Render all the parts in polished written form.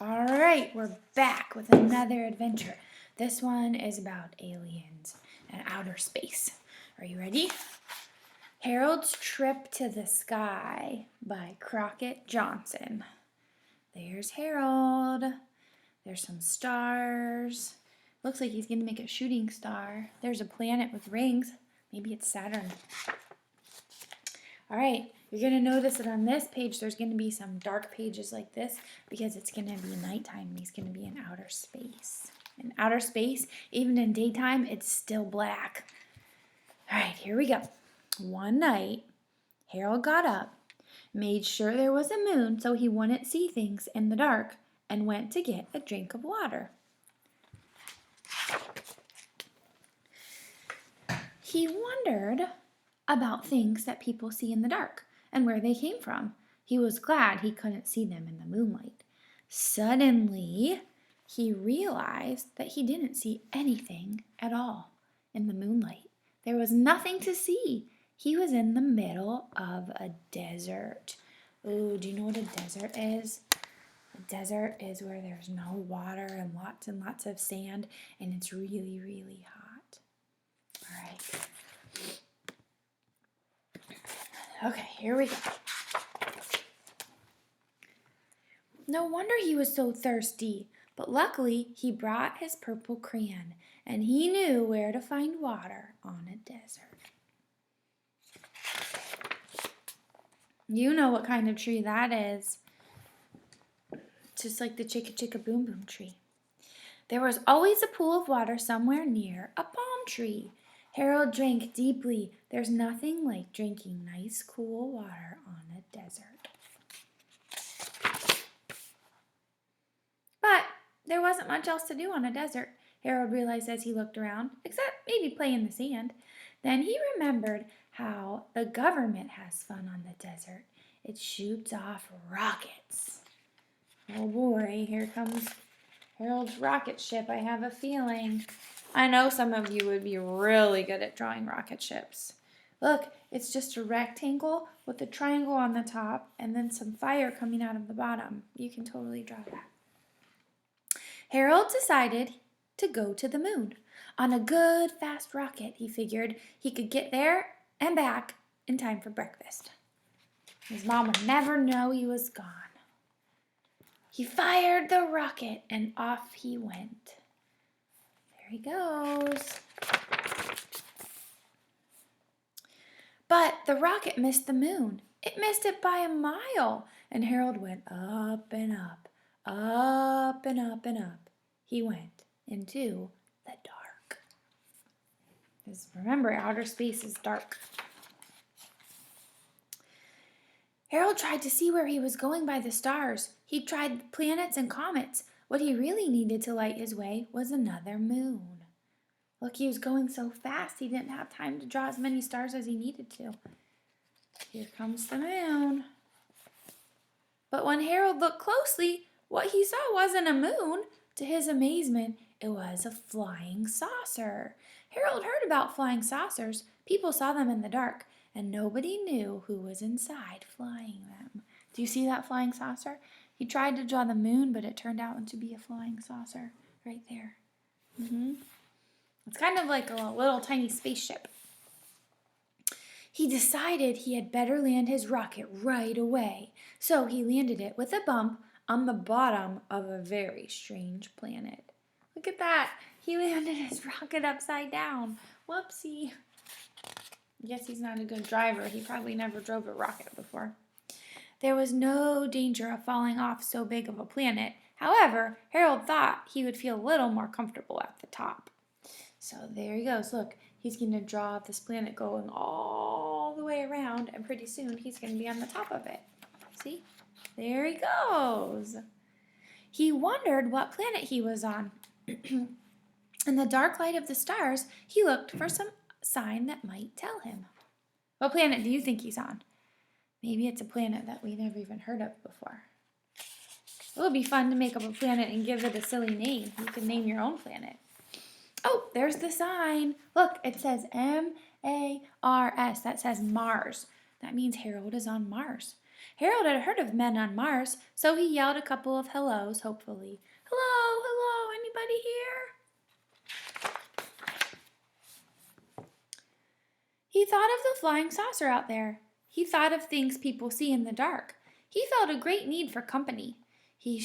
All right, we're back with another adventure. This one is about aliens and outer space. Are you ready? Harold's Trip to the Sky by Crockett Johnson. There's Harold. There's some stars. Looks like he's going to make a shooting star. There's a planet with rings. Maybe it's Saturn. All right, you're going to notice that on this page there's going to be some dark pages like this because it's going to be nighttime and he's going to be in outer space. In outer space, even in daytime, it's still black. All right, here we go. One night, Harold got up, made sure there was a moon so he wouldn't see things in the dark, and went to get a drink of water. He wondered about things that people see in the dark and where they came from. He was glad he couldn't see them in the moonlight. Suddenly, he realized that he didn't see anything at all in the moonlight. There was nothing to see. He was in the middle of a desert. Oh, do you know what a desert is? A desert is where there's no water and lots of sand, and it's really, really hot. All right. Okay, here we go. No wonder he was so thirsty, but luckily he brought his purple crayon, and he knew where to find water on a desert. You know what kind of tree that is. Just like the Chicka Chicka Boom Boom tree. There was always a pool of water somewhere near a palm tree. Harold drank deeply. There's nothing like drinking nice, cool water on a desert. But there wasn't much else to do on a desert, Harold realized as he looked around, except maybe play in the sand. Then he remembered how the government has fun on the desert. It shoots off rockets. Oh boy, here comes Harold's rocket ship, I have a feeling. I know some of you would be really good at drawing rocket ships. Look, it's just a rectangle with a triangle on the top and then some fire coming out of the bottom. You can totally draw that. Harold decided to go to the moon. On a good, fast rocket, he figured he could get there and back in time for breakfast. His mom would never know he was gone. He fired the rocket and off he went. There he goes. But the rocket missed the moon. It missed it by a mile, and Harold went up and up, up and up and up. He went into the dark. Because remember, outer space is dark. Harold tried to see where he was going by the stars. He tried planets and comets. What he really needed to light his way was another moon. Look, he was going so fast he didn't have time to draw as many stars as he needed to. Here comes the moon. But when Harold looked closely, what he saw wasn't a moon. To his amazement, it was a flying saucer. Harold heard about flying saucers. People saw them in the dark, and nobody knew who was inside flying them. Do you see that flying saucer? He tried to draw the moon, but it turned out to be a flying saucer right there. It's kind of like a little tiny spaceship. He decided he had better land his rocket right away, so he landed it with a bump on the bottom of a very strange planet. Look at that. He landed his rocket upside down. Whoopsie. I guess he's not a good driver. He probably never drove a rocket before. There was no danger of falling off so big of a planet. However, Harold thought he would feel a little more comfortable at the top. So there he goes. Look, he's going to draw this planet going all the way around, and pretty soon he's going to be on the top of it. See? There he goes. He wondered what planet he was on. In the dark light of the stars, he looked for some sign that might tell him. What planet do you think he's on? Maybe it's a planet that we never even heard of before. It would be fun to make up a planet and give it a silly name. You can name your own planet. Oh, there's the sign. Look, it says M-A-R-S. That says Mars. That means Harold is on Mars. Harold had heard of men on Mars, so he yelled a couple of hellos, hopefully. Hello, hello, anybody here? He thought of the flying saucer out there. He thought of things people see in the dark. He felt a great need for company. He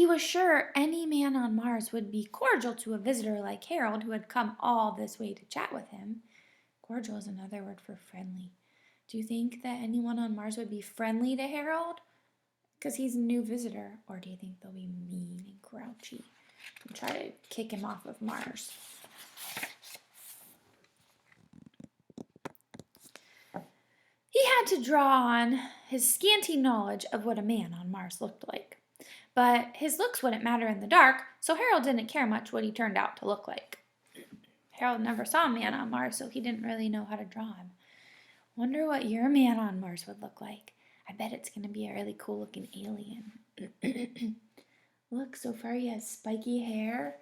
was sure any man on Mars would be cordial to a visitor like Harold who had come all this way to chat with him. Cordial is another word for friendly. Do you think that anyone on Mars would be friendly to Harold? Because he's a new visitor. Or do you think they'll be mean and grouchy and try to kick him off of Mars? He had to draw on his scanty knowledge of what a man on Mars looked like. But his looks wouldn't matter in the dark, so Harold didn't care much what he turned out to look like. Harold never saw a man on Mars, so he didn't really know how to draw him. Wonder what your man on Mars would look like. I bet it's going to be a really cool looking alien. Look, so far he has spiky hair,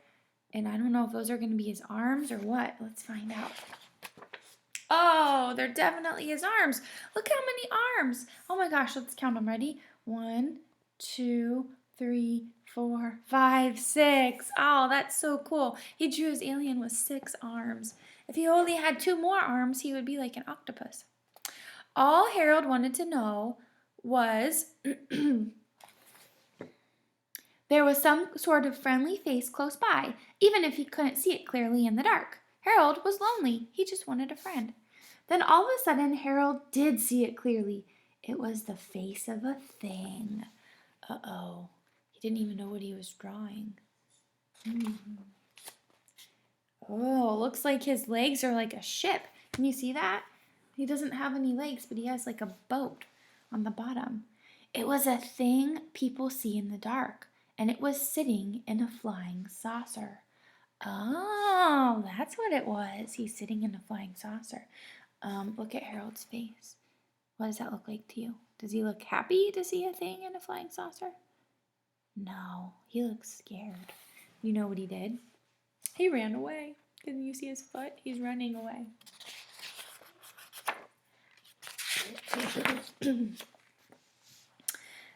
and I don't know if those are going to be his arms or what. Let's find out. Oh, they're definitely his arms. Look how many arms. Oh my gosh, let's count them. Ready? 1, 2, 3, 4, 5, 6. Oh, that's so cool. He drew his alien with 6 arms. If he only had 2 more arms, he would be like an octopus. All Harold wanted to know was there was some sort of friendly face close by, even if he couldn't see it clearly in the dark. Harold was lonely. He just wanted a friend. Then all of a sudden, Harold did see it clearly. It was the face of a thing. Uh-oh. He didn't even know what he was drawing. Oh, looks like his legs are like a ship. Can you see that? He doesn't have any legs, but he has like a boat on the bottom. It was a thing people see in the dark, and it was sitting in a flying saucer. Oh, that's what it was. He's sitting in a flying saucer. Look at Harold's face. What does that look like to you? Does he look happy to see a thing in a flying saucer? No, he looks scared. You know what he did? He ran away. Didn't you see his foot? He's running away.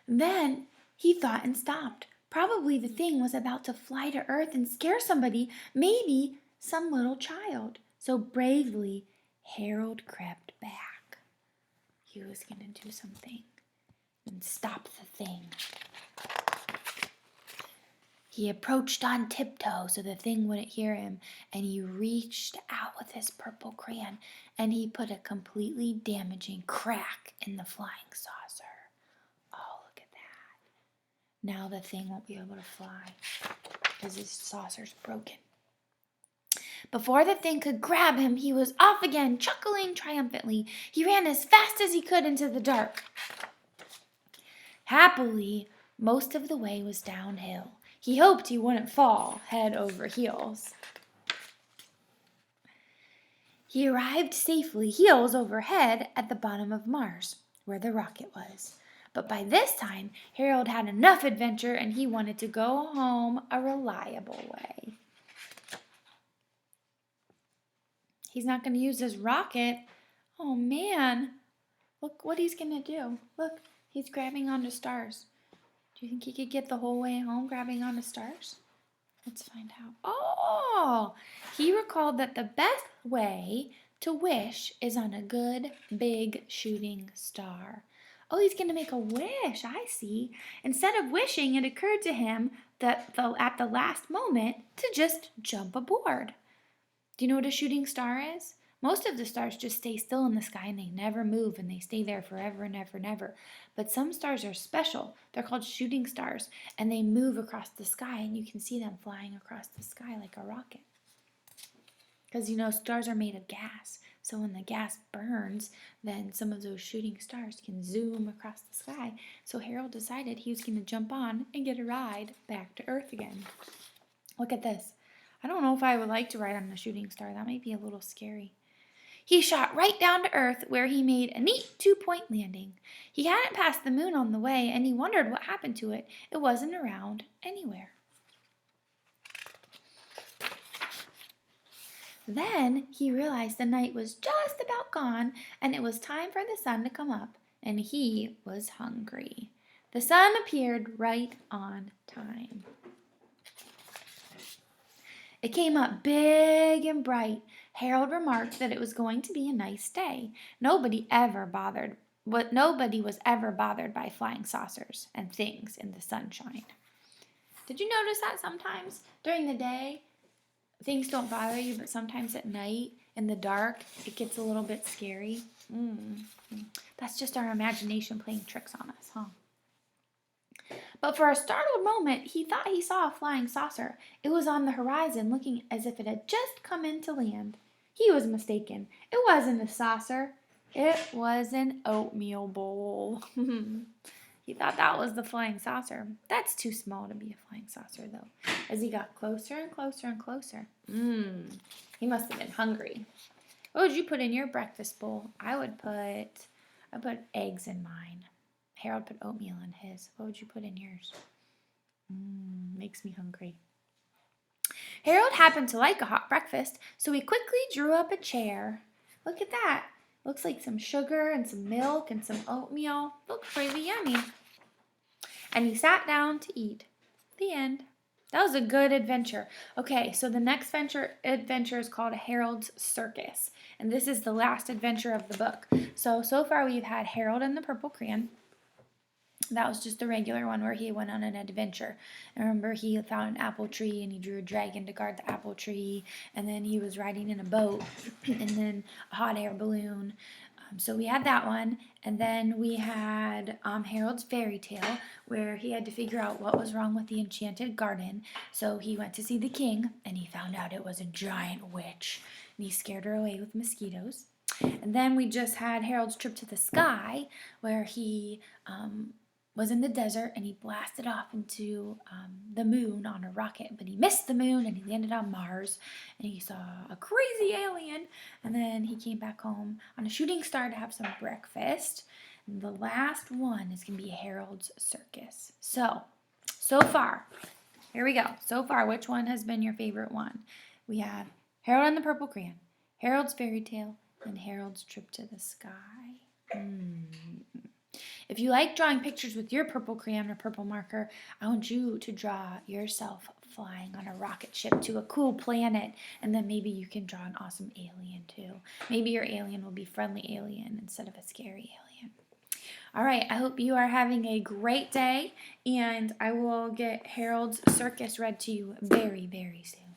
Then he thought and stopped. Probably the thing was about to fly to Earth and scare somebody, maybe some little child. So bravely, Harold crept back. He was going to do something and stop the thing. He approached on tiptoe so the thing wouldn't hear him, and he reached out with his purple crayon, and he put a completely damaging crack in the flying saucer. Oh, look at that. Now the thing won't be able to fly because his saucer's broken. Before the thing could grab him, he was off again, chuckling triumphantly. He ran as fast as he could into the dark. Happily, most of the way was downhill. He hoped he wouldn't fall head over heels. He arrived safely, heels over head, at the bottom of Mars, where the rocket was. But by this time, Harold had enough adventure and he wanted to go home a reliable way. He's not going to use his rocket. Oh man, look what he's going to do. Look, he's grabbing onto stars. Do you think he could get the whole way home grabbing onto stars? Let's find out. Oh, he recalled that the best way to wish is on a good, big shooting star. Oh, he's going to make a wish. I see. Instead of wishing, it occurred to him that at the last moment to just jump aboard. Do you know what a shooting star is? Most of the stars just stay still in the sky and they never move and they stay there forever and ever and ever. But some stars are special. They're called shooting stars and they move across the sky and you can see them flying across the sky like a rocket. Because you know stars are made of gas. So when the gas burns, then some of those shooting stars can zoom across the sky. So Harold decided he was going to jump on and get a ride back to Earth again. Look at this. I don't know if I would like to ride on a shooting star. That might be a little scary. He shot right down to Earth where he made a neat 2-point landing. He hadn't passed the moon on the way and he wondered what happened to it. It wasn't around anywhere. Then he realized the night was just about gone and it was time for the sun to come up, and he was hungry. The sun appeared right on time. It came up big and bright. Harold remarked that it was going to be a nice day. Nobody was ever bothered by flying saucers and things in the sunshine. Did you notice that sometimes during the day things don't bother you, but sometimes at night in the dark it gets a little bit scary? That's just our imagination playing tricks on us, huh? But for a startled moment, he thought he saw a flying saucer. It was on the horizon, looking as if it had just come in to land. He was mistaken. It wasn't a saucer. It was an oatmeal bowl. He thought that was the flying saucer. That's too small to be a flying saucer, though. As he got closer and closer and closer. He must have been hungry. What would you put in your breakfast bowl? I put eggs in mine. Harold put oatmeal in his. What would you put in yours? Makes me hungry. Harold happened to like a hot breakfast, so he quickly drew up a chair. Look at that. Looks like some sugar and some milk and some oatmeal. Looks pretty yummy. And he sat down to eat. The end. That was a good adventure. Okay, so the next adventure is called Harold's Circus. And this is the last adventure of the book. So far we've had Harold and the Purple Crayon. That was just a regular one where he went on an adventure. I remember he found an apple tree and he drew a dragon to guard the apple tree. And then he was riding in a boat and then a hot air balloon. So we had that one. And then we had Harold's Fairy Tale, where he had to figure out what was wrong with the enchanted garden. So he went to see the king and he found out it was a giant witch. And he scared her away with mosquitoes. And then we just had Harold's Trip to the Sky, where he was in the desert and he blasted off into the moon on a rocket, but he missed the moon and he landed on Mars and he saw a crazy alien, and then he came back home on a shooting star to have some breakfast. And the last one is going to be Harold's Circus. So far, here we go. So far, which one has been your favorite one? We have Harold and the Purple Crayon, Harold's Fairy Tale, and Harold's Trip to the Sky. If you like drawing pictures with your purple crayon or purple marker, I want you to draw yourself flying on a rocket ship to a cool planet, and then maybe you can draw an awesome alien too. Maybe your alien will be friendly alien instead of a scary alien. All right, I hope you are having a great day, and I will get Harold's Circus read to you very, very soon.